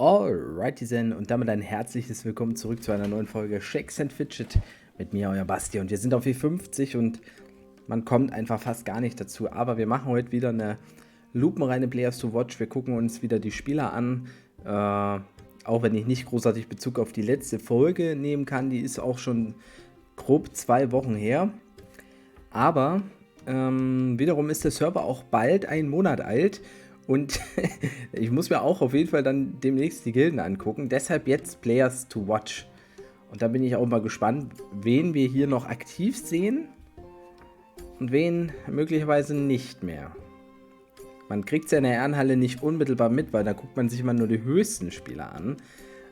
Alrighty then und damit ein herzliches Willkommen zurück zu einer neuen Folge Shakes and Fidget mit mir, euer Basti. Und wir sind auf E50 und man kommt einfach fast gar nicht dazu. Aber wir machen heute wieder eine lupenreine Players to Watch. Wir gucken uns wieder die Spieler an. Auch wenn ich nicht großartig Bezug auf die letzte Folge nehmen kann. Die ist auch schon grob 2 Wochen her. Aber wiederum ist der Server auch bald 1 Monat alt. Und ich muss mir auch auf jeden Fall dann demnächst die Gilden angucken. Deshalb jetzt Players to Watch. Und da bin ich auch mal gespannt, wen wir hier noch aktiv sehen und wen möglicherweise nicht mehr. Man kriegt es ja in der Ehrenhalle nicht unmittelbar mit, weil da guckt man sich immer nur die höchsten Spieler an.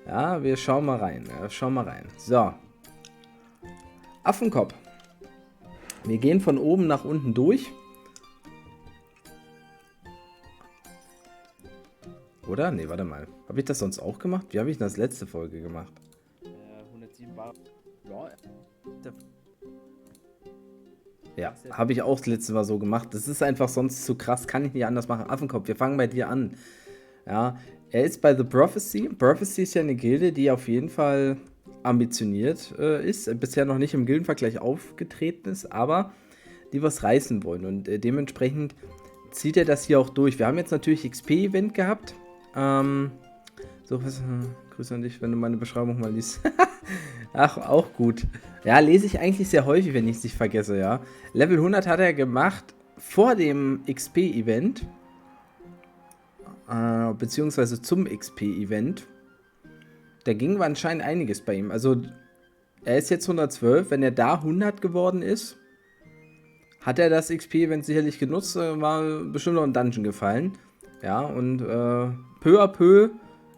Ja, wir schauen mal rein. So. Affenkopf. Wir gehen von oben nach unten durch. Oder? Ne, warte mal. Habe ich das sonst auch gemacht? Wie habe ich das letzte Folge gemacht? 107 Bar. Ja, habe ich auch das letzte Mal so gemacht. Das ist einfach sonst zu krass. Kann ich nicht anders machen. Affenkopf, wir fangen bei dir an. Ja, er ist bei The Prophecy. Prophecy ist ja eine Gilde, die auf jeden Fall ambitioniert ist. Bisher noch nicht im Gildenvergleich aufgetreten ist, aber die was reißen wollen. Und dementsprechend zieht er das hier auch durch. Wir haben jetzt natürlich XP-Event gehabt. So, Grüße an dich, wenn du meine Beschreibung mal liest. Ach, auch gut. Ja, lese ich eigentlich sehr häufig, wenn ich es nicht vergesse, ja. Level 100 hat er gemacht vor dem XP-Event. Beziehungsweise zum XP-Event. Da ging anscheinend einiges bei ihm. Also, er ist jetzt 112. Wenn er da 100 geworden ist, hat er das XP-Event sicherlich genutzt. War bestimmt noch in Dungeon gefallen. Ja, und peu à peu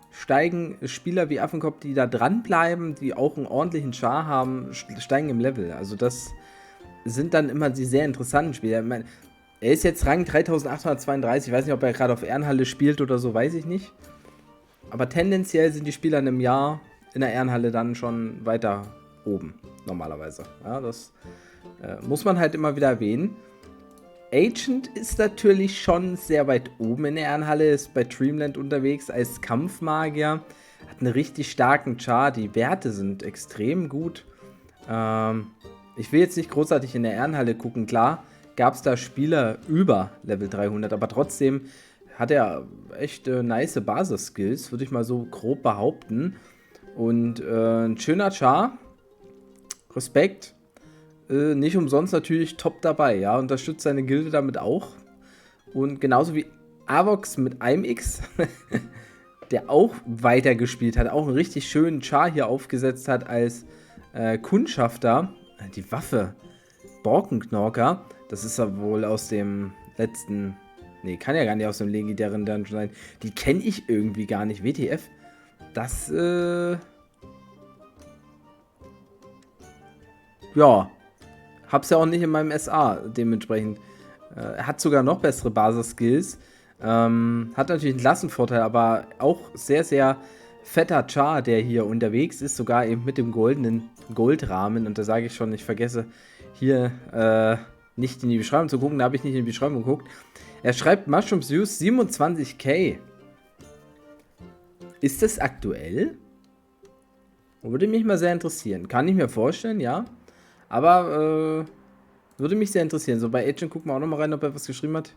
steigen Spieler wie Affenkopf, die da dranbleiben, die auch einen ordentlichen Char haben, steigen im Level. Also das sind dann immer die sehr interessanten Spieler. Ich meine, er ist jetzt Rang 3832. Ich weiß nicht, ob er gerade auf Ehrenhalle spielt oder so, weiß ich nicht. Aber tendenziell sind die Spieler in einem Jahr in der Ehrenhalle dann schon weiter oben, normalerweise. Ja, das muss man halt immer wieder erwähnen. Agent ist natürlich schon sehr weit oben in der Ehrenhalle, ist bei Dreamland unterwegs als Kampfmagier, hat einen richtig starken Char, die Werte sind extrem gut. Ich will jetzt nicht großartig in der Ehrenhalle gucken, klar, gab es da Spieler über Level 300, aber trotzdem hat er echt nice Basis-Skills, würde ich mal so grob behaupten. Und ein schöner Char, Respekt. Nicht umsonst natürlich top dabei, ja, unterstützt seine Gilde damit auch. Und genauso wie Avox mit einem X, der auch weitergespielt hat, auch einen richtig schönen Char hier aufgesetzt hat als Kundschafter. Die Waffe, Borkenknorker, das ist ja wohl aus dem letzten, nee, kann ja gar nicht aus dem legendären Dungeon sein. Die kenne ich irgendwie gar nicht, WTF. Das, ja, hab's ja auch nicht in meinem SA, dementsprechend. Er hat sogar noch bessere Basis-Skills. Hat natürlich einen Klassenvorteil, aber auch sehr, sehr fetter Char, der hier unterwegs ist. Sogar eben mit dem goldenen Goldrahmen. Und da sage ich schon, ich vergesse hier nicht in die Beschreibung zu gucken. Da habe ich nicht in die Beschreibung geguckt. Er schreibt Mushrooms Use 27k. Ist das aktuell? Würde mich mal sehr interessieren. Kann ich mir vorstellen, ja. Aber würde mich sehr interessieren. So, bei Agent gucken wir auch nochmal rein, ob er was geschrieben hat.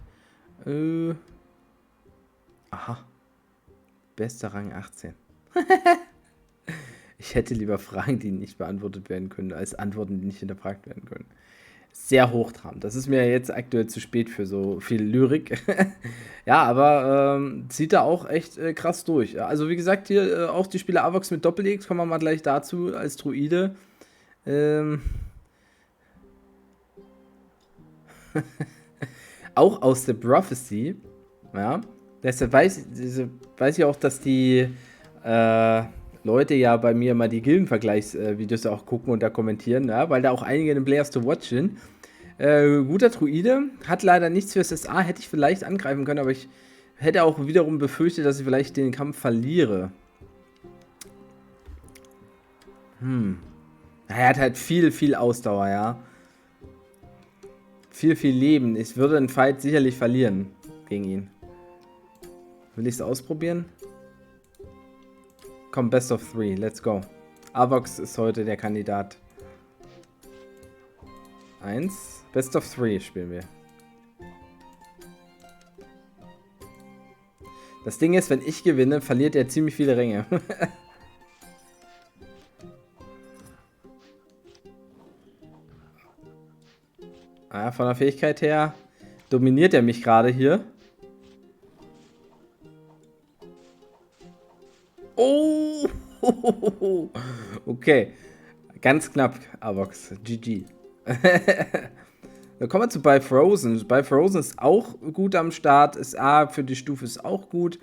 Aha. Bester Rang 18. Ich hätte lieber Fragen, die nicht beantwortet werden können, als Antworten, die nicht hinterfragt werden können. Sehr hochtrabend. Das ist mir jetzt aktuell zu spät für so viel Lyrik. Ja, aber zieht er auch echt krass durch. Ja, also wie gesagt, hier auch die Spieler Avox mit Doppel-X, kommen wir mal gleich dazu, als Druide. Auch aus der Prophecy, ja, deshalb weiß ich auch, dass die Leute ja bei mir mal die Gildenvergleichsvideos auch gucken und da kommentieren, ja, weil da auch einige in den Players to Watch sind. Guter Druide, hat leider nichts fürs SA, hätte ich vielleicht angreifen können, aber ich hätte auch wiederum befürchtet, dass ich vielleicht den Kampf verliere. Er hat halt viel Ausdauer, ja. Viel Leben. Ich würde den Fight sicherlich verlieren gegen ihn. Will ich es ausprobieren? Komm, Best of 3, let's go. Avox ist heute der Kandidat. 1. Best of 3 spielen wir. Das Ding ist, wenn ich gewinne, verliert er ziemlich viele Ränge. Von der Fähigkeit her dominiert er mich gerade hier. Oh! Okay. Ganz knapp, Avox. GG. Dann kommen wir zu Bifrozen. Bifrozen ist auch gut am Start. SA für die Stufe ist auch gut.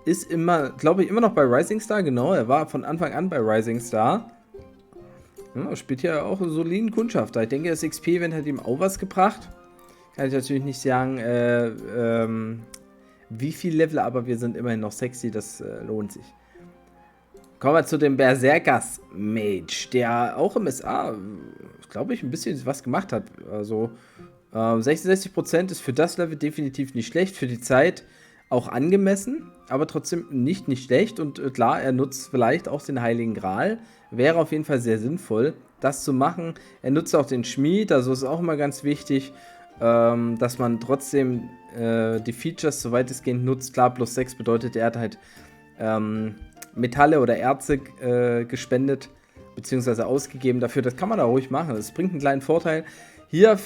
Ist immer, glaube ich, immer noch bei Rising Star. Genau, er war von Anfang an bei Rising Star. Ja, spielt hier auch einen soliden Kundschafter. Ich denke, das XP-Event hat ihm auch was gebracht. Kann ich natürlich nicht sagen, wie viel Level, aber wir sind immerhin noch sexy. Das lohnt sich. Kommen wir zu dem Berserkers Mage, der auch im SA, glaube ich, ein bisschen was gemacht hat. Also 66% ist für das Level definitiv nicht schlecht. Für die Zeit auch angemessen, aber trotzdem nicht schlecht. Und klar, er nutzt vielleicht auch den Heiligen Gral. Wäre auf jeden Fall sehr sinnvoll, das zu machen. Er nutzt auch den Schmied, also ist auch immer ganz wichtig, dass man trotzdem die Features so weitestgehend nutzt. Klar, plus 6 bedeutet, er hat halt Metalle oder Erze gespendet, beziehungsweise ausgegeben dafür. Das kann man da ruhig machen. Das bringt einen kleinen Vorteil. Hier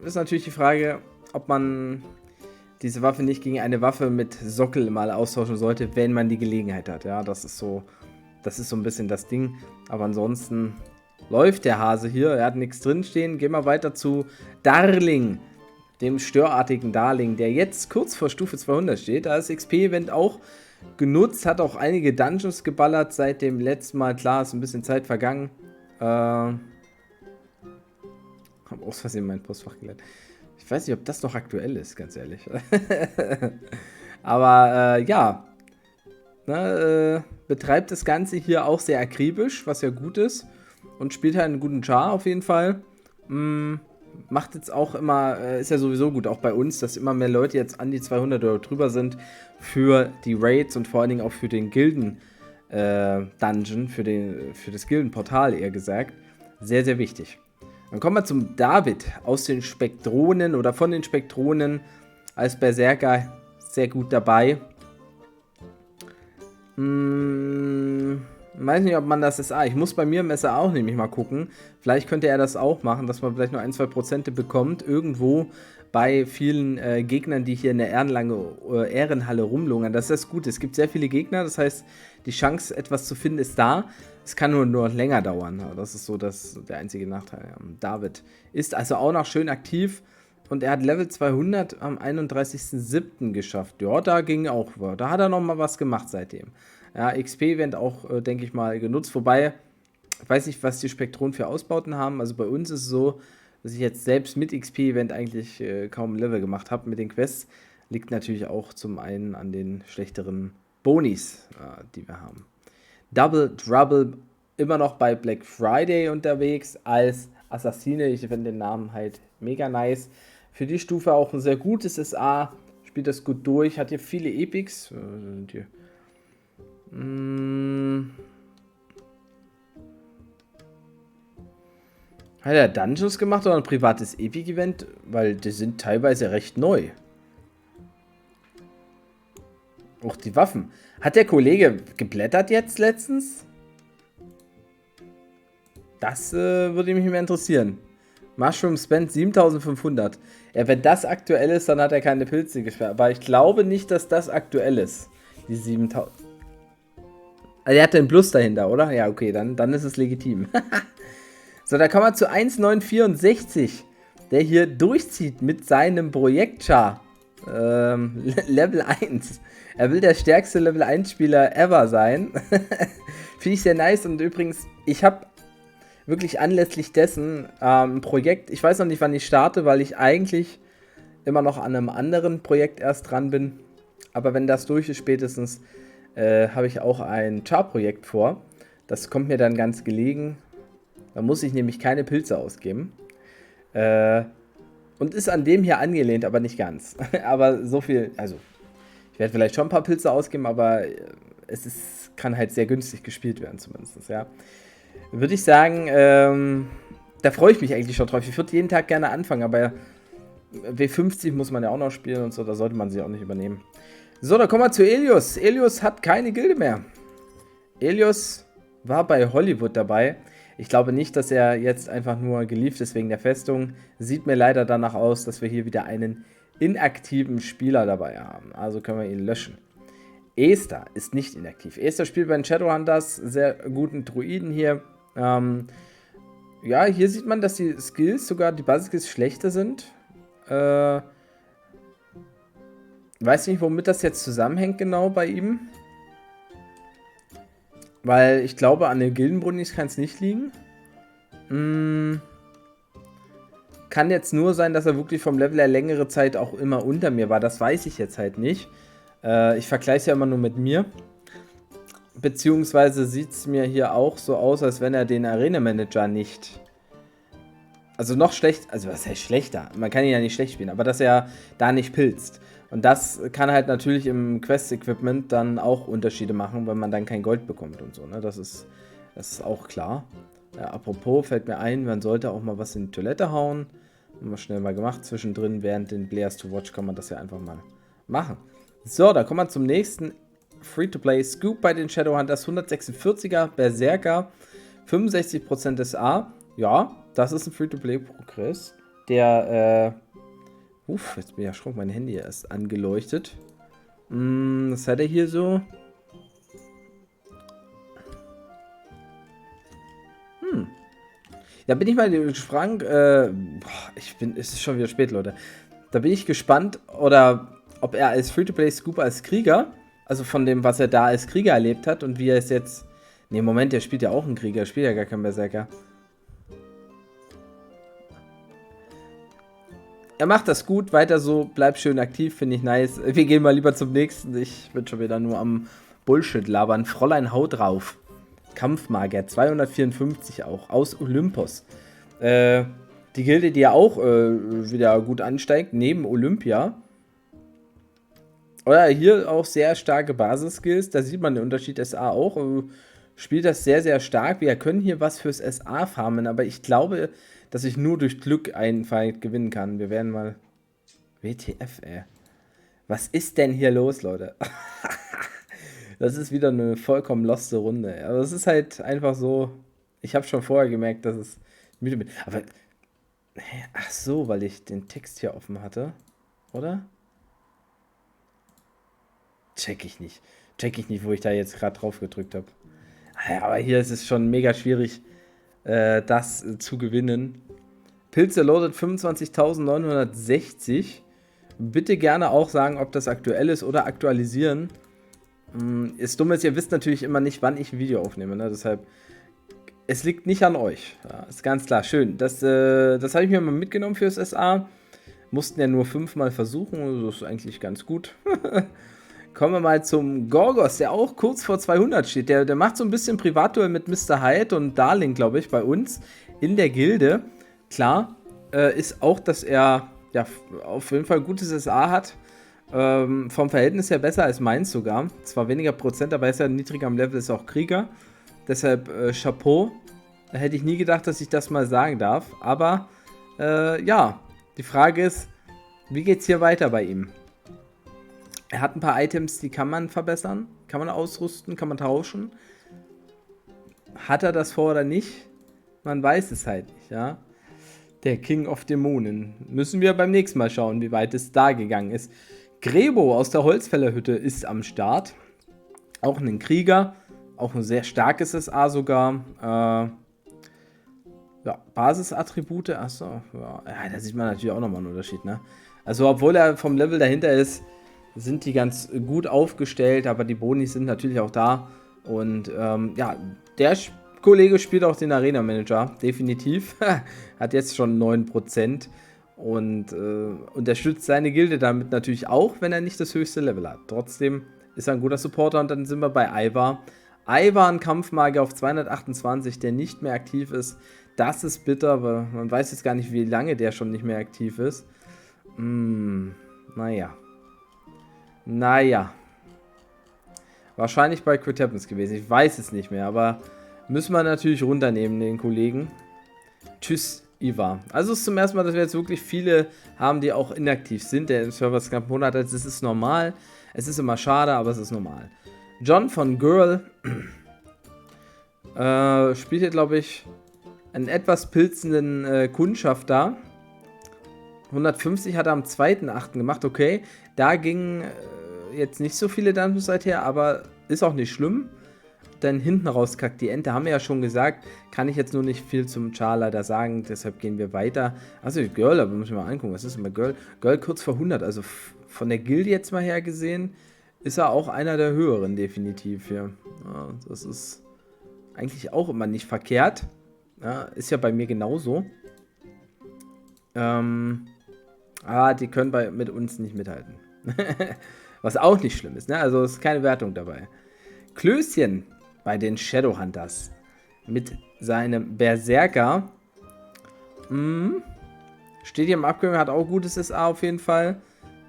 ist natürlich die Frage, ob man diese Waffe nicht gegen eine Waffe mit Sockel mal austauschen sollte, wenn man die Gelegenheit hat. Ja, das ist so ein bisschen das Ding. Aber ansonsten läuft der Hase hier. Er hat nichts drinstehen. Gehen wir weiter zu Darling, dem störartigen Darling, der jetzt kurz vor Stufe 200 steht. Da ist XP-Event auch genutzt, hat auch einige Dungeons geballert seit dem letzten Mal. Klar, ist ein bisschen Zeit vergangen. Hab aus Versehen mein Postfach gelernt. Ich weiß nicht, ob das noch aktuell ist, ganz ehrlich. Aber ja, betreibt das Ganze hier auch sehr akribisch, was ja gut ist. Und spielt halt einen guten Char auf jeden Fall. Macht jetzt auch immer, ist ja sowieso gut, auch bei uns, dass immer mehr Leute jetzt an die 200 oder drüber sind für die Raids und vor allen Dingen auch für den Gilden-Dungeon, für das Gildenportal eher gesagt. Sehr, sehr wichtig. Dann kommen wir zum David aus den Spektronen oder von den Spektronen als Berserker sehr gut dabei. Weiß nicht, ob man das SA. Ich muss bei mir im SA auch nämlich mal gucken. Vielleicht könnte er das auch machen, dass man vielleicht nur 1-2% bekommt. Irgendwo bei vielen Gegnern, die hier in der Ehrenhalle rumlungern. Das ist gut. Es gibt sehr viele Gegner. Das heißt, die Chance, etwas zu finden, ist da. Es kann nur länger dauern. Das ist so der einzige Nachteil. David ist also auch noch schön aktiv. Und er hat Level 200 am 31.07. geschafft. Ja, da ging auch. Da hat er noch mal was gemacht seitdem. Ja, XP-Event auch, denke ich mal, genutzt. Wobei, ich weiß nicht, was die Spektronen für Ausbauten haben. Also bei uns ist es so, dass ich jetzt selbst mit XP-Event eigentlich kaum Level gemacht habe mit den Quests. Liegt natürlich auch zum einen an den schlechteren Bonis, die wir haben. Double Trouble immer noch bei Black Friday unterwegs als Assassine. Ich finde den Namen halt mega nice. Für die Stufe auch ein sehr gutes SA. Spielt das gut durch. Hat hier viele Epics. Hat er Dungeons gemacht oder ein privates Epic-Event? Weil die sind teilweise recht neu. Auch die Waffen. Hat der Kollege geblättert jetzt letztens? Das würde mich mehr interessieren. Mushroom Spend 7500. Ja, wenn das aktuell ist, dann hat er keine Pilze gesperrt. Aber ich glaube nicht, dass das aktuell ist. Die 7000. Also er hat den Plus dahinter, oder? Ja, okay, dann ist es legitim. So, da kommen wir zu 1964, der hier durchzieht mit seinem Projektchar. Level 1. Er will der stärkste Level 1 Spieler ever sein. Finde ich sehr nice. Und übrigens, ich habe wirklich anlässlich dessen ein Projekt, ich weiß noch nicht, wann ich starte, weil ich eigentlich immer noch an einem anderen Projekt erst dran bin. Aber wenn das durch ist spätestens, habe ich auch ein Char-Projekt vor. Das kommt mir dann ganz gelegen. Da muss ich nämlich keine Pilze ausgeben. Und ist an dem hier angelehnt, aber nicht ganz. Aber so viel, also Ich werde vielleicht schon ein paar Pilze ausgeben, aber kann halt sehr günstig gespielt werden zumindest, ja. Würde ich sagen, da freue ich mich eigentlich schon drauf. Ich würde jeden Tag gerne anfangen, aber W50 muss man ja auch noch spielen und so, da sollte man sie auch nicht übernehmen. So, dann kommen wir zu Elios. Elios hat keine Gilde mehr. Elios war bei Hollywood dabei. Ich glaube nicht, dass er jetzt einfach nur gelieft ist wegen der Festung. Sieht mir leider danach aus, dass wir hier wieder einen inaktiven Spieler dabei haben. Also können wir ihn löschen. Esther ist nicht inaktiv. Esther spielt bei den Shadowhunters, sehr guten Druiden hier. Ja, hier sieht man, dass die Skills, sogar die Basic-Skills schlechter sind. Weiß nicht, womit das jetzt zusammenhängt genau bei ihm. Weil ich glaube, an den Gildenbrunis kann es nicht liegen. Kann jetzt nur sein, dass er wirklich vom Level her längere Zeit auch immer unter mir war. Das weiß ich jetzt halt nicht. Ich vergleiche es ja immer nur mit mir. Beziehungsweise sieht es mir hier auch so aus, als wenn er den Arena-Manager nicht... Also noch schlecht, also was heißt schlechter? Man kann ihn ja nicht schlecht spielen, aber dass er da nicht pilzt. Und das kann halt natürlich im Quest-Equipment dann auch Unterschiede machen, wenn man dann kein Gold bekommt und so, ne? Das ist auch klar. Ja, apropos, fällt mir ein, man sollte auch mal was in die Toilette hauen. Haben wir schnell mal gemacht. Zwischendrin, während den Players to Watch, kann man das ja einfach mal machen. So, dann kommen wir zum nächsten Free-to-Play Scoop bei den Shadowhunters. 146er Berserker, 65% SA. Ja, das ist ein Free-to-Play-Progress. Der, jetzt bin ich erschrocken, mein Handy ist angeleuchtet. Was hat er hier so? Da bin ich mal gespannt. Es ist schon wieder spät, Leute. Da bin ich gespannt, ob er als Free-to-Play-Scoop als Krieger, also von dem, was er da als Krieger erlebt hat und wie er es jetzt. Ne, Moment, der spielt ja auch einen Krieger, spielt ja gar keinen Berserker. Er macht das gut, weiter so, bleibt schön aktiv, finde ich nice. Wir gehen mal lieber zum nächsten. Ich bin schon wieder nur am Bullshit labern. Fräulein Haut drauf. Kampfmagier, 254 auch, aus Olympos. Die Gilde, die ja auch wieder gut ansteigt, neben Olympia. Oder hier auch sehr starke Basis-Skills, da sieht man den Unterschied SA auch. Spielt das sehr, sehr stark. Wir können hier was fürs SA farmen, aber ich glaube, dass ich nur durch Glück einen Fight gewinnen kann. Wir werden mal... WTF, ey. Was ist denn hier los, Leute? Das ist wieder eine vollkommen loste Runde. Aber es ist halt einfach so... Ich habe schon vorher gemerkt, dass es müde bin. Aber... Ach so, weil ich den Text hier offen hatte. Oder? Check ich nicht, wo ich da jetzt gerade drauf gedrückt habe. Aber hier ist es schon mega schwierig, das zu gewinnen. Pilze loaded 25.960. Bitte gerne auch sagen, ob das aktuell ist oder aktualisieren. Ist dumm, ihr wisst natürlich immer nicht, wann ich ein Video aufnehme. Ne? Deshalb, es liegt nicht an euch. Ja, ist ganz klar. Schön. Das habe ich mir mal mitgenommen fürs SA. Mussten ja nur 5-mal versuchen. Das ist eigentlich ganz gut. Kommen wir mal zum Gorgos, der auch kurz vor 200 steht. Der macht so ein bisschen Privatduell mit Mr. Hyde und Darling, glaube ich, bei uns in der Gilde. Klar, ist auch, dass er ja auf jeden Fall gutes SA hat. Vom Verhältnis her besser als meins sogar. Zwar weniger Prozent, aber er ist ja niedriger am Level, ist auch Krieger. Deshalb Chapeau. Da hätte ich nie gedacht, dass ich das mal sagen darf. Aber ja, die Frage ist, wie geht's hier weiter bei ihm? Er hat ein paar Items, die kann man verbessern, kann man ausrüsten, kann man tauschen. Hat er das vor oder nicht? Man weiß es halt nicht, ja. Der King of Dämonen. Müssen wir beim nächsten Mal schauen, wie weit es da gegangen ist. Grebo aus der Holzfällerhütte ist am Start. Auch ein Krieger, auch ein sehr starkes SA sogar. Ja, Basisattribute, achso, ja, da sieht man natürlich auch nochmal einen Unterschied, ne? Also, obwohl er vom Level dahinter ist, sind die ganz gut aufgestellt, aber die Bonis sind natürlich auch da. Und ja, der Kollege spielt auch den Arena-Manager, definitiv. Hat jetzt schon 9% und unterstützt seine Gilde damit natürlich auch, wenn er nicht das höchste Level hat. Trotzdem ist er ein guter Supporter und dann sind wir bei Ivar. Ivar, ein Kampfmagier auf 228, der nicht mehr aktiv ist. Das ist bitter, aber man weiß jetzt gar nicht, wie lange der schon nicht mehr aktiv ist. Naja. Naja. Wahrscheinlich bei Crit Happens gewesen. Ich weiß es nicht mehr, aber müssen wir natürlich runternehmen, den Kollegen. Tschüss, Iva. Also es ist zum ersten Mal, dass wir jetzt wirklich viele haben, die auch inaktiv sind. Der im Server ist knapp einen Monat alt. Das ist normal. Es ist immer schade, aber es ist normal. John von Girl spielt hier, glaube ich, einen etwas pilzenden Kundschafter. 150 hat er am 2.8. gemacht, okay. Da gingen jetzt nicht so viele Dungeons seither, aber ist auch nicht schlimm. Dann hinten raus kackt die Ente, haben wir ja schon gesagt. Kann ich jetzt nur nicht viel zum Char leider sagen, deshalb gehen wir weiter. Also Girl, aber muss ich mal angucken, was ist denn bei Girl? Girl kurz vor 100, also von der Guild jetzt mal her gesehen, ist er auch einer der höheren definitiv hier. Ja, das ist eigentlich auch immer nicht verkehrt. Ja, ist ja bei mir genauso. Die können mit uns nicht mithalten. Was auch nicht schlimm ist, ne? Also ist keine Wertung dabei. Klößchen bei den Shadowhunters mit seinem Berserker. Steht hier im Abgang, hat auch gutes SA auf jeden Fall.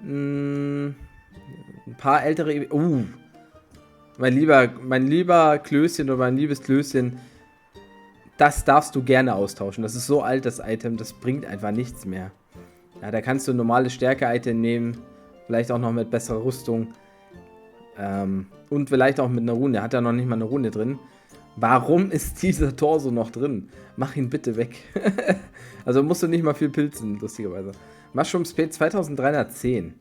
Ein paar ältere... mein lieber Klößchen oder mein liebes Klößchen, das darfst du gerne austauschen. Das ist so alt, das Item, das bringt einfach nichts mehr. Ja, da kannst du ein normales Stärke-Item nehmen. Vielleicht auch noch mit besserer Rüstung. Und vielleicht auch mit einer Rune. Hat ja noch nicht mal eine Rune drin. Warum ist dieser Torso noch drin? Mach ihn bitte weg. Also musst du nicht mal viel pilzen, lustigerweise. Mushroom Speed 2310.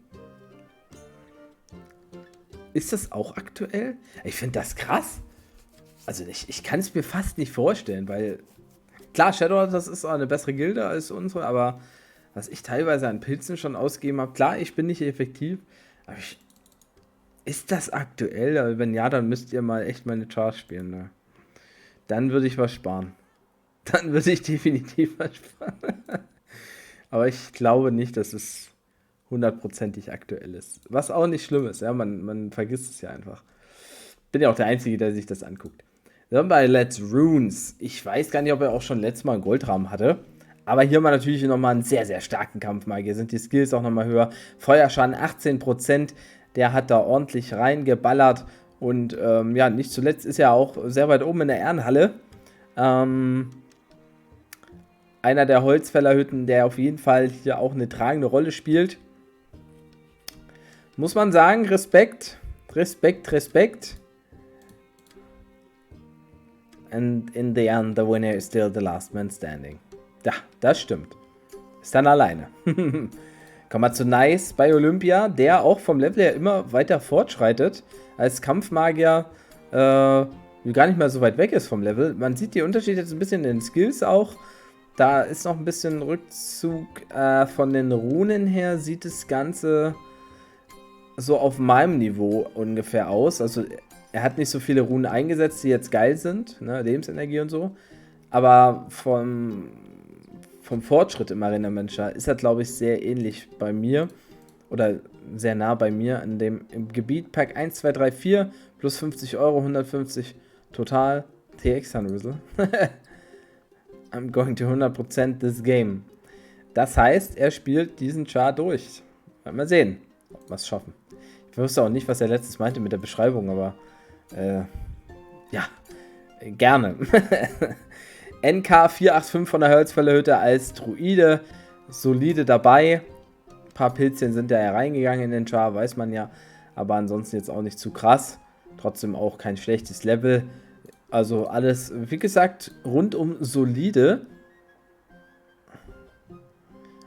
Ist das auch aktuell? Ich finde das krass. Also ich kann es mir fast nicht vorstellen, weil... Klar, Shadow, das ist auch eine bessere Gilde als unsere, aber... Was ich teilweise an Pilzen schon ausgegeben habe. Klar, ich bin nicht effektiv, aber ist das aktuell? Wenn ja, dann müsst ihr mal echt meine Charge spielen. Ne? Dann würde ich was sparen. Dann würde ich definitiv was sparen. Aber ich glaube nicht, dass es 100%ig aktuell ist. Was auch nicht schlimm ist. Ja, man vergisst es ja einfach. Bin ja auch der Einzige, der sich das anguckt. Dann bei Let's Runes. Ich weiß gar nicht, ob er auch schon letztes Mal einen Goldrahmen hatte. Aber hier haben wir natürlich nochmal einen sehr, sehr starken Kampfmagier. Sind die Skills auch nochmal höher. Feuerschaden 18%. Der hat da ordentlich reingeballert. Und ja, nicht zuletzt ist er auch sehr weit oben in der Ehrenhalle. Einer der Holzfällerhütten, der auf jeden Fall hier auch eine tragende Rolle spielt. Muss man sagen, Respekt. Respekt, Respekt. And in the end, the winner is still the last man standing. Ja, das stimmt. Ist dann alleine. Kommen wir zu Nice bei Olympia, der auch vom Level her immer weiter fortschreitet. Als Kampfmagier gar nicht mehr so weit weg ist vom Level. Man sieht die Unterschiede jetzt ein bisschen in den Skills auch. Da ist noch ein bisschen Rückzug von den Runen her. Sieht das Ganze so auf meinem Niveau ungefähr aus. Also er hat nicht so viele Runen eingesetzt, die jetzt geil sind. Ne? Lebensenergie und so. Aber vom Fortschritt im Arena Manager ist er, glaube ich, sehr ähnlich bei mir. Oder sehr nah bei mir im Gebiet. Pack 1, 2, 3, 4 plus 50 Euro, 150 total. TX Sunrizzle. I'm going to 100% this game. Das heißt, er spielt diesen Char durch. Mal sehen, ob wir es schaffen. Ich wusste auch nicht, was er letztens meinte mit der Beschreibung, aber ja, gerne. NK485 von der Holzfällerhütte als Druide, solide dabei. Ein paar Pilzchen sind ja reingegangen in den Char, weiß man ja. Aber ansonsten jetzt auch nicht zu krass. Trotzdem auch kein schlechtes Level. Also alles, wie gesagt, rundum solide.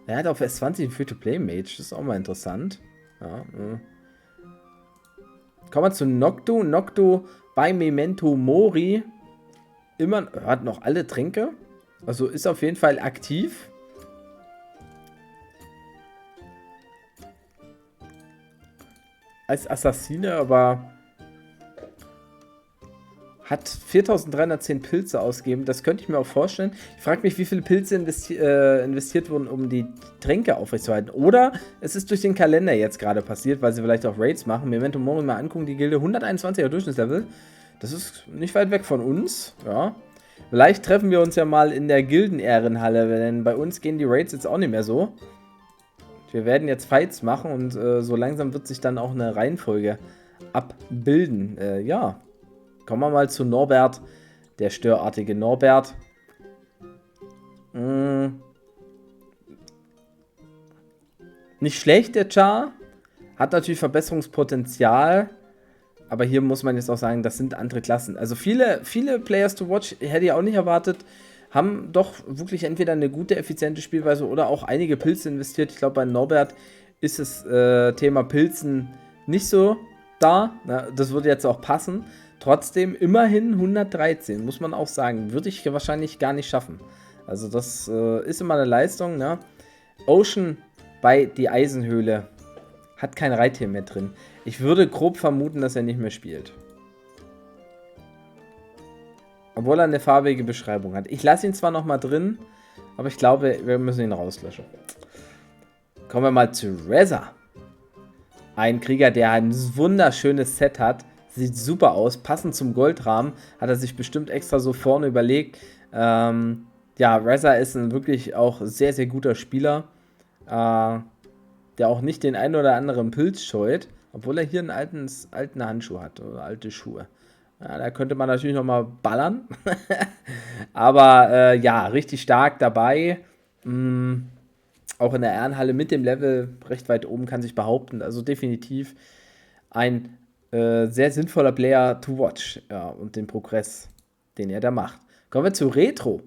Er hat auf S20 einen Free-to-Play-Mage, das ist auch mal interessant. Ja, Kommen wir zu Noctu. Noctu bei Memento Mori. Immer, hat noch alle Tränke. Also ist auf jeden Fall aktiv. Als Assassine, aber hat 4310 Pilze ausgegeben. Das könnte ich mir auch vorstellen. Ich frage mich, wie viele Pilze investiert wurden, um die Tränke aufrechtzuerhalten. Oder es ist durch den Kalender jetzt gerade passiert, weil sie vielleicht auch Raids machen. Memento Mori mal angucken, die Gilde 121er Durchschnittslevel. Das ist nicht weit weg von uns. Ja. Vielleicht treffen wir uns ja mal in der Gilden-Ehrenhalle, denn bei uns gehen die Raids jetzt auch nicht mehr so. Wir werden jetzt Fights machen und so langsam wird sich dann auch eine Reihenfolge abbilden. Ja, kommen wir mal zu Norbert, der störartige Norbert. Nicht schlecht, der Char. Hat natürlich Verbesserungspotenzial. Aber hier muss man jetzt auch sagen, das sind andere Klassen. Also viele Players to watch, hätte ich auch nicht erwartet, haben doch wirklich entweder eine gute, effiziente Spielweise oder auch einige Pilze investiert. Ich glaube, bei Norbert ist das Thema Pilzen nicht so da. Na, das würde jetzt auch passen. Trotzdem immerhin 113, muss man auch sagen. Würde ich wahrscheinlich gar nicht schaffen. Also das ist immer eine Leistung. Ne? Ocean bei die Eisenhöhle hat kein Reittier mehr drin. Ich würde grob vermuten, dass er nicht mehr spielt. Obwohl er eine farbige Beschreibung hat. Ich lasse ihn zwar noch mal drin, aber ich glaube, wir müssen ihn rauslöschen. Kommen wir mal zu Reza. Ein Krieger, der ein wunderschönes Set hat. Sieht super aus. Passend zum Goldrahmen. Hat er sich bestimmt extra so vorne überlegt. Ja, Reza ist ein wirklich auch sehr, sehr guter Spieler. Der auch nicht den einen oder anderen Pilz scheut. Obwohl er hier einen alten Handschuh hat. Oder alte Schuhe. Ja, da könnte man natürlich nochmal ballern. Aber ja, richtig stark dabei. Auch in der Ehrenhalle mit dem Level recht weit oben kann sich behaupten. Also definitiv ein sehr sinnvoller Player to watch. Ja, und den Progress, den er da macht. Kommen wir zu Retro.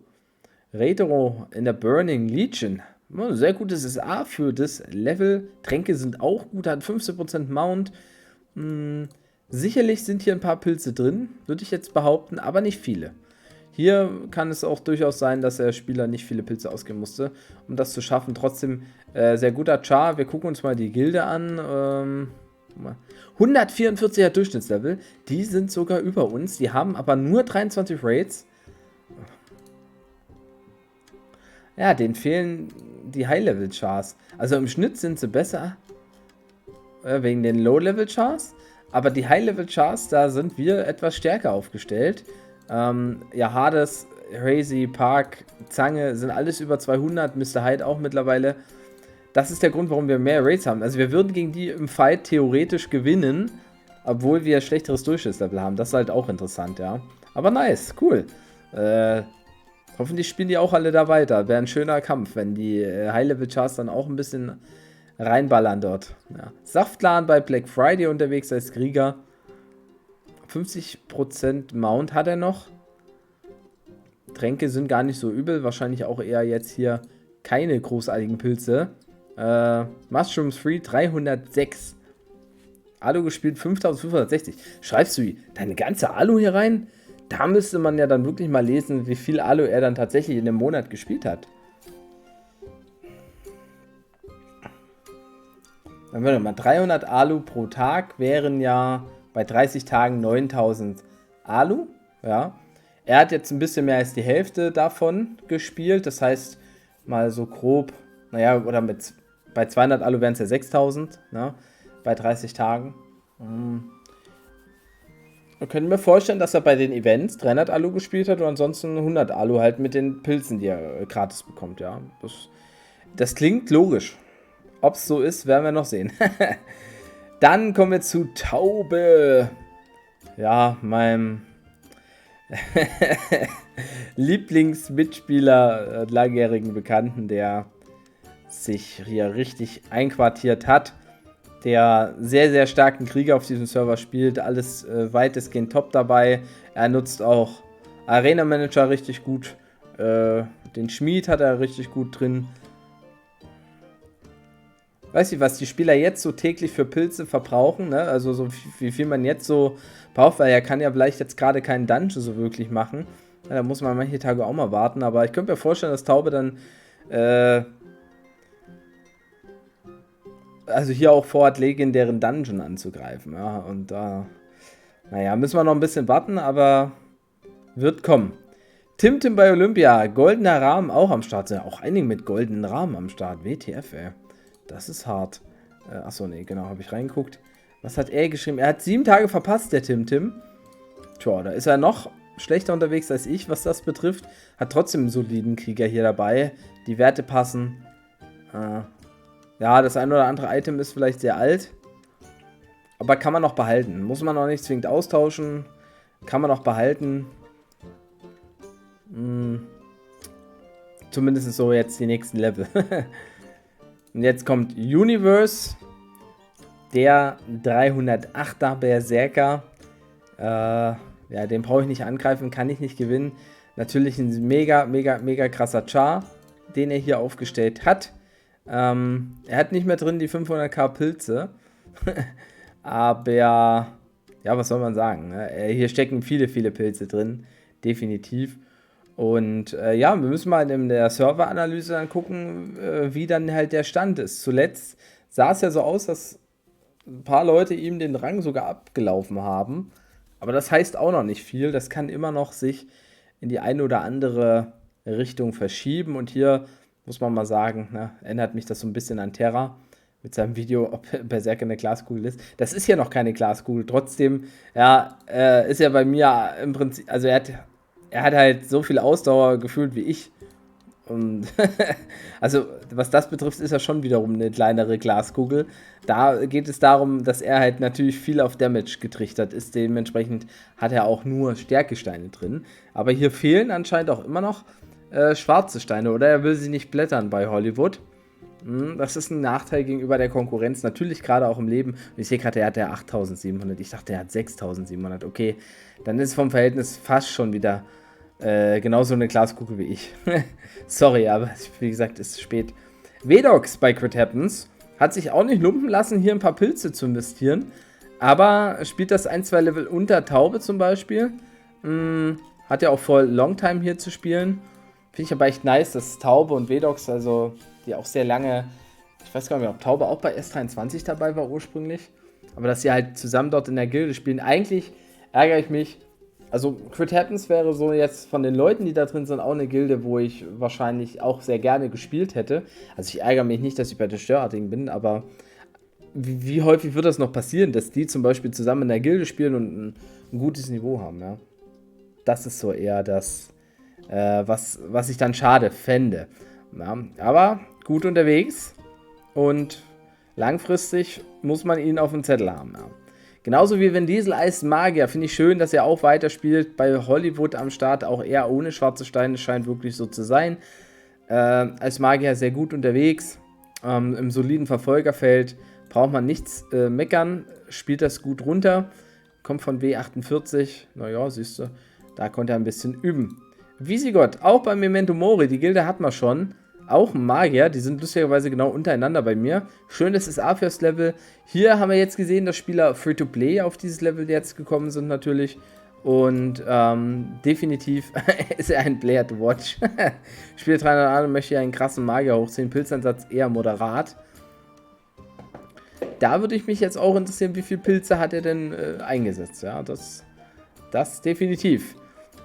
Retro in der Burning Legion. Sehr gutes SA für das Level. Tränke sind auch gut, hat 15% Mount. Sicherlich sind hier ein paar Pilze drin, würde ich jetzt behaupten, aber nicht viele. Hier kann es auch durchaus sein, dass der Spieler nicht viele Pilze ausgeben musste, um das zu schaffen. Trotzdem sehr guter Char. Wir gucken uns mal die Gilde an. 144er Durchschnittslevel. Die sind sogar über uns. Die haben aber nur 23 Raids. Ja, denen fehlen die High-Level-Chars. Also im Schnitt sind sie besser wegen den Low-Level-Chars. Aber die High-Level-Chars, da sind wir etwas stärker aufgestellt. Ja, Hades, Crazy, Park, Zange sind alles über 200. Mr. Hyde auch mittlerweile. Das ist der Grund, warum wir mehr Raids haben. Also wir würden gegen die im Fight theoretisch gewinnen, obwohl wir schlechteres Durchschnittslevel haben. Das ist halt auch interessant, ja. Aber nice, cool. Hoffentlich spielen die auch alle da weiter. Wäre ein schöner Kampf, wenn die High-Level-Chars dann auch ein bisschen reinballern dort. Ja. Saftlan bei Black Friday unterwegs als Krieger. 50% Mount hat er noch. Tränke sind gar nicht so übel. Wahrscheinlich auch eher jetzt hier keine großartigen Pilze. Mushrooms Free 306. Alu gespielt 5560. Schreibst du deine ganze Alu hier rein? Da müsste man ja dann wirklich mal lesen, wie viel Alu er dann tatsächlich in dem Monat gespielt hat. Dann würde mal 300 Alu pro Tag wären ja bei 30 Tagen 9000 Alu. Ja. Er hat jetzt ein bisschen mehr als die Hälfte davon gespielt. Das heißt, mal so grob, naja, oder bei 200 Alu wären es ja 6000, ne, bei 30 Tagen. Wir können mir vorstellen, dass er bei den Events 300 Alu gespielt hat und ansonsten 100 Alu halt mit den Pilzen, die er gratis bekommt, ja. Das klingt logisch. Ob es so ist, werden wir noch sehen. Dann kommen wir zu Taube. Ja, meinem Lieblingsmitspieler, langjährigen Bekannten, der sich hier richtig einquartiert hat, der sehr, sehr starken Krieger auf diesem Server spielt, alles weitestgehend top dabei. Er nutzt auch Arena Manager richtig gut, den Schmied hat er richtig gut drin. Weiß ich, was die Spieler jetzt so täglich für Pilze verbrauchen, ne? Also so wie viel man jetzt so braucht, weil er kann ja vielleicht jetzt gerade keinen Dungeon so wirklich machen. Ja, da muss man manche Tage auch mal warten, aber ich könnte mir vorstellen, dass Taube dann also hier auch vorhat, legendären Dungeon anzugreifen. Ja, und da, naja, müssen wir noch ein bisschen warten, aber wird kommen. Tim bei Olympia, goldener Rahmen auch am Start. Sind ja auch einige mit goldenen Rahmen am Start. WTF, ey. Das ist hart. Achso, nee, genau, habe ich reingeguckt. Was hat er geschrieben? Er hat 7 Tage verpasst, der Tim. Tja, da ist er noch schlechter unterwegs als ich, was das betrifft. Hat trotzdem einen soliden Krieger hier dabei. Die Werte passen. Ja, das ein oder andere Item ist vielleicht sehr alt. Aber kann man noch behalten. Muss man noch nicht zwingend austauschen. Kann man noch behalten. Zumindest so jetzt die nächsten Level. Und jetzt kommt Universe. Der 308er Berserker. Ja, den brauche ich nicht angreifen. Kann ich nicht gewinnen. Natürlich ein mega, mega, mega krasser Char, den er hier aufgestellt hat. Er hat nicht mehr drin die 500k Pilze. Aber, ja, was soll man sagen? Ne? Hier stecken viele, viele Pilze drin. Definitiv. Und ja, wir müssen mal in der Serveranalyse dann gucken, wie dann halt der Stand ist. Zuletzt sah es ja so aus, dass ein paar Leute ihm den Rang sogar abgelaufen haben. Aber das heißt auch noch nicht viel. Das kann immer noch sich in die eine oder andere Richtung verschieben. Und hier muss man mal sagen, ne, erinnert mich das so ein bisschen an Terra mit seinem Video, ob Berserker eine Glaskugel ist. Das ist ja noch keine Glaskugel. Trotzdem, ja, ist ja bei mir im Prinzip, also er hat halt so viel Ausdauer gefühlt wie ich. Und also, was das betrifft, ist er schon wiederum eine kleinere Glaskugel. Da geht es darum, dass er halt natürlich viel auf Damage getrichtert ist. Dementsprechend hat er auch nur Stärkesteine drin. Aber hier fehlen anscheinend auch immer noch schwarze Steine. Oder er will sie nicht blättern bei Hollywood. Das ist ein Nachteil gegenüber der Konkurrenz. Natürlich gerade auch im Leben. Und ich sehe gerade, er hat ja 8700. Ich dachte, er hat 6700. Okay, dann ist es vom Verhältnis fast schon wieder genauso eine Glaskugel wie ich. Sorry, aber wie gesagt, ist spät. Vedox bei Crit Happens hat sich auch nicht lumpen lassen, hier ein paar Pilze zu investieren. Aber spielt das 1-2 Level unter Taube zum Beispiel. Hat ja auch vor Longtime hier zu spielen. Finde ich aber echt nice, dass Taube und Vedox, also die auch sehr lange, ich weiß gar nicht, ob Taube auch bei S23 dabei war ursprünglich. Aber dass sie halt zusammen dort in der Gilde spielen. Eigentlich ärgere ich mich. Also Crit Happens wäre so jetzt von den Leuten, die da drin sind, auch eine Gilde, wo ich wahrscheinlich auch sehr gerne gespielt hätte. Also ich ärgere mich nicht, dass ich bei der Störartigen bin, aber wie häufig wird das noch passieren, dass die zum Beispiel zusammen in der Gilde spielen und ein gutes Niveau haben, ja? Das ist so eher das, was ich dann schade fände. Ja? Aber gut unterwegs und langfristig muss man ihn auf dem Zettel haben, ja. Genauso wie Vin Diesel als Magier. Finde ich schön, dass er auch weiterspielt. Bei Hollywood am Start auch eher ohne schwarze Steine. Scheint wirklich so zu sein. Als Magier sehr gut unterwegs. Im soliden Verfolgerfeld braucht man nichts meckern. Spielt das gut runter. Kommt von W48. Naja, siehst du. Da konnte er ein bisschen üben. Visigoth, auch bei Memento Mori. Die Gilde hat man schon. Auch ein Magier, die sind lustigerweise genau untereinander bei mir. Schönes SA-First-Level. Hier haben wir jetzt gesehen, dass Spieler Free-to-Play auf dieses Level jetzt gekommen sind natürlich. Und definitiv ist er ein Player to watch. Spieler 300 an und möchte ja einen krassen Magier hochziehen. Pilzansatz eher moderat. Da würde ich mich jetzt auch interessieren, wie viele Pilze hat er denn eingesetzt. Ja, das definitiv.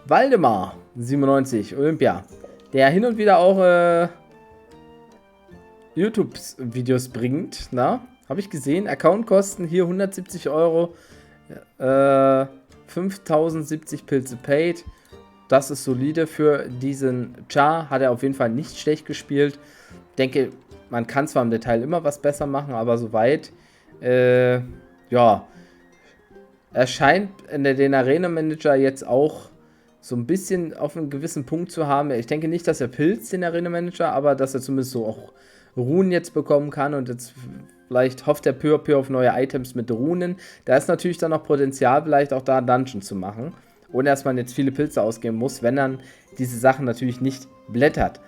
Waldemar, 97, Olympia. Der hin und wieder auch YouTube-Videos bringt, na, habe ich gesehen. Accountkosten hier 170 Euro, 5070 Pilze paid. Das ist solide für diesen Char. Hat er auf jeden Fall nicht schlecht gespielt. Denke, man kann zwar im Detail immer was besser machen, aber soweit, ja, er scheint in den Arena-Manager jetzt auch so ein bisschen auf einen gewissen Punkt zu haben. Ich denke nicht, dass er pilzt, den Arena-Manager, aber dass er zumindest so auch Runen jetzt bekommen kann und jetzt vielleicht hofft er peu à peu auf neue Items mit Runen. Da ist natürlich dann noch Potenzial, vielleicht auch da einen Dungeon zu machen, ohne dass man jetzt viele Pilze ausgeben muss, wenn dann diese Sachen natürlich nicht blättert.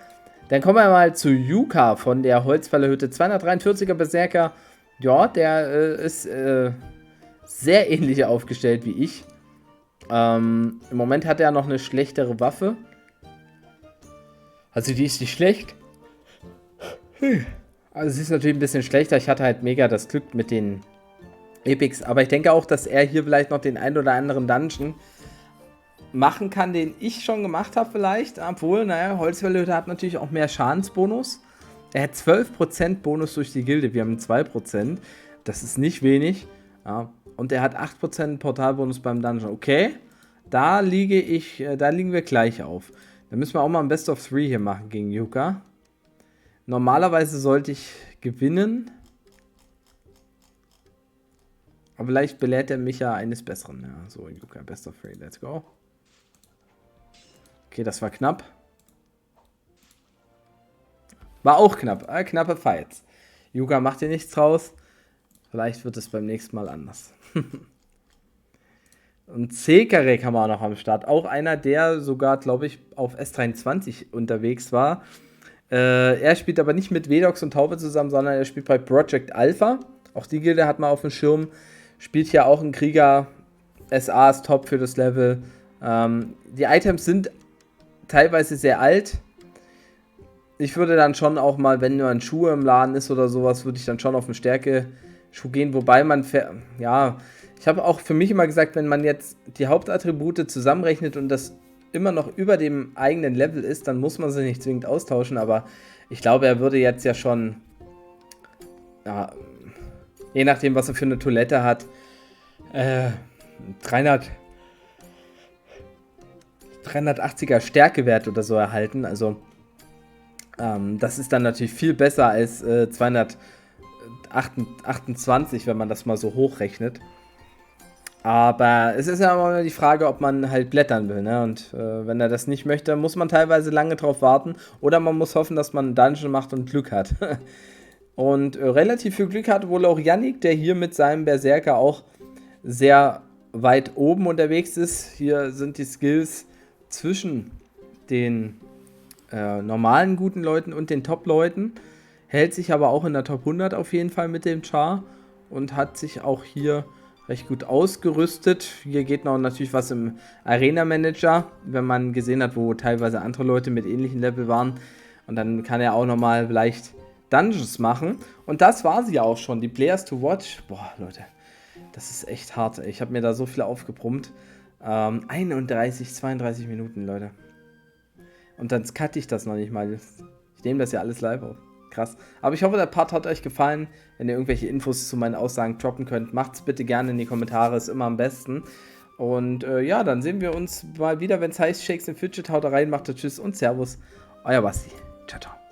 Dann kommen wir mal zu Yuka von der Holzfällerhütte. 243er Berserker. Ja, der ist sehr ähnlich aufgestellt wie ich. Im Moment hat er noch eine schlechtere Waffe. Also die ist nicht schlecht. Also sie ist natürlich ein bisschen schlechter. Ich hatte halt mega das Glück mit den Epics. Aber ich denke auch, dass er hier vielleicht noch den ein oder anderen Dungeon machen kann, den ich schon gemacht habe vielleicht. Obwohl, naja, Holzfällerhütte hat natürlich auch mehr Schadensbonus. Er hat 12% Bonus durch die Gilde. Wir haben 2%. Das ist nicht wenig. Ja. Und er hat 8% Portalbonus beim Dungeon. Okay, da liegen wir gleich auf. Da müssen wir auch mal ein Best of 3 hier machen gegen Yuka. Normalerweise sollte ich gewinnen. Aber vielleicht belehrt er mich ja eines Besseren. Ja, so, Yuka, best of 3, let's go. Okay, das war knapp. War auch knapp. Knappe Fights. Yuka macht hier nichts draus. Vielleicht wird es beim nächsten Mal anders. Und Zekarek haben wir auch noch am Start. Auch einer, der sogar, glaube ich, auf S23 unterwegs war. Er spielt aber nicht mit Vedox und Taube zusammen, sondern er spielt bei Project Alpha. Auch die Gilde hat man auf dem Schirm. Spielt hier auch ein Krieger. SA ist top für das Level. Die Items sind teilweise sehr alt. Ich würde dann schon auch mal, wenn nur ein Schuh im Laden ist oder sowas, würde ich dann schon auf eine Stärke-Schuh gehen. Wobei man, ja, ich habe auch für mich immer gesagt, wenn man jetzt die Hauptattribute zusammenrechnet und das immer noch über dem eigenen Level ist, dann muss man sie nicht zwingend austauschen. Aber ich glaube, er würde jetzt ja schon, ja, je nachdem, was er für eine Toilette hat, 380er Stärkewert oder so erhalten. Also das ist dann natürlich viel besser als 228, wenn man das mal so hochrechnet. Aber es ist ja immer die Frage, ob man halt blättern will, ne? Und wenn er das nicht möchte, muss man teilweise lange drauf warten. Oder man muss hoffen, dass man einen Dungeon macht und Glück hat. Und relativ viel Glück hat wohl auch Yannick, der hier mit seinem Berserker auch sehr weit oben unterwegs ist. Hier sind die Skills zwischen den normalen guten Leuten und den Top-Leuten. Hält sich aber auch in der Top 100 auf jeden Fall mit dem Char und hat sich auch hier recht gut ausgerüstet. Hier geht noch natürlich was im Arena-Manager, wenn man gesehen hat, wo teilweise andere Leute mit ähnlichem Level waren. Und dann kann er auch nochmal vielleicht Dungeons machen. Und das war sie auch schon, die Players to Watch. Boah, Leute, das ist echt hart. Ich habe mir da so viel aufgebrummt. 31, 32 Minuten, Leute. Und dann cutte ich das noch nicht mal. Ich nehme das ja alles live auf. Krass. Aber ich hoffe, der Part hat euch gefallen. Wenn ihr irgendwelche Infos zu meinen Aussagen droppen könnt, macht es bitte gerne in die Kommentare. Ist immer am besten. Und ja, dann sehen wir uns mal wieder, wenn es heißt Shakes and Fidget. Haut rein, macht Tschüss und Servus. Euer Basti. Ciao, ciao.